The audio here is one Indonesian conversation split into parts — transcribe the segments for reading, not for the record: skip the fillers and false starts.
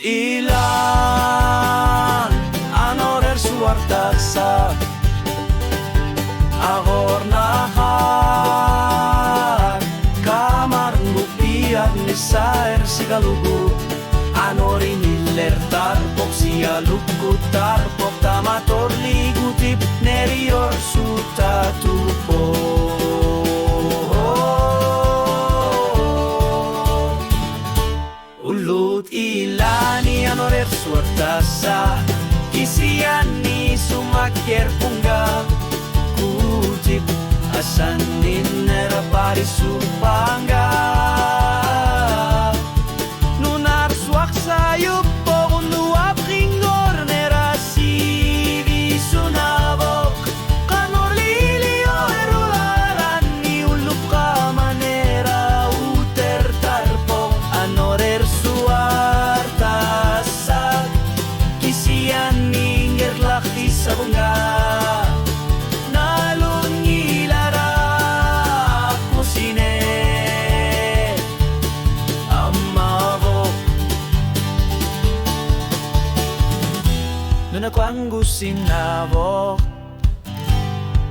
ilan anorer suartasa agor nahar kamar ngupiat ni saer sigalugu anori niler tarpok sia lukut tarpok tamator ligutip nerior sutatupo ulut ilani anorer suartasa kisiani sumakier pungga kutip asanin nera pari supangga nunar suak sayup po unuap ringor nera sivi sunabok kanor lilio erularan ni ulup ka manera uter tarpo anorer suartasa kisian ninger lakti sa bunga Nakwanggusin nabok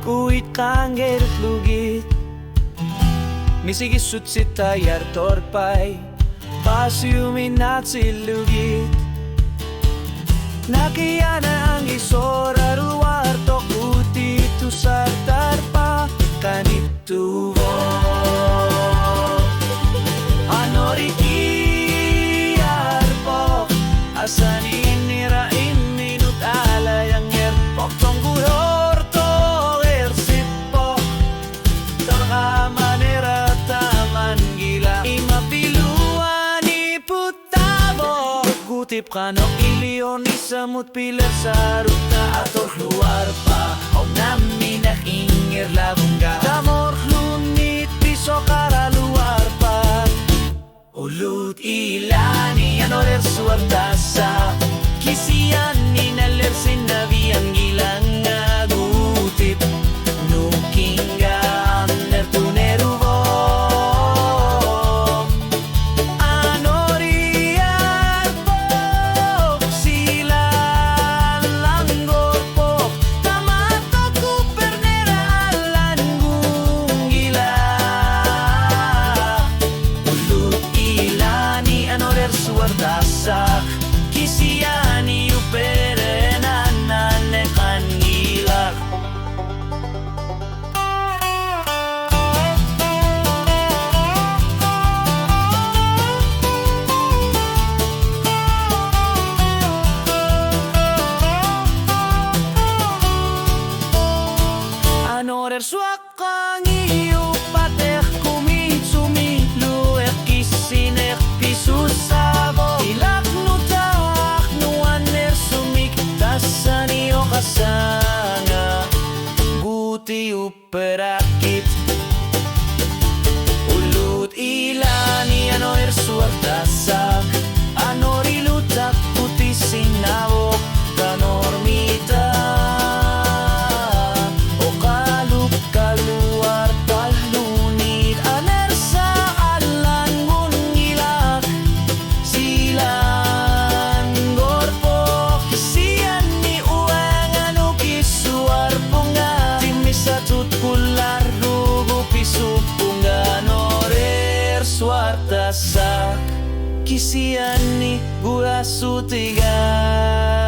kuit kangger lugit misigisut si tayar torpay pasiumin at silugit nakiyana ang isora ruwar to kuti tu sartar pa kanituvo anorikiyar po asanin nirain Tip kanok ilion isamut pilar sa ruta ator luar pa o namin nakingir labungga damor lunit piso kara luar pa ulut ilani anorer suartasa kisian ninaler sinabi ang gilang ngagutip nukingga aner tunerubo suartasa kisiani uperenan nanekan gilak anorer suakang iyo patek kumitsumi luek kisinek pisusa kasanga buti uperakit ulut ilani anoer suartasa anori lutak putih sinawok kanormita o kalup kaluar talunit aner sa alan ngilak silang gorpo kisian satut pular rugo pisu punga norer suartasa kisian ni gula sutiga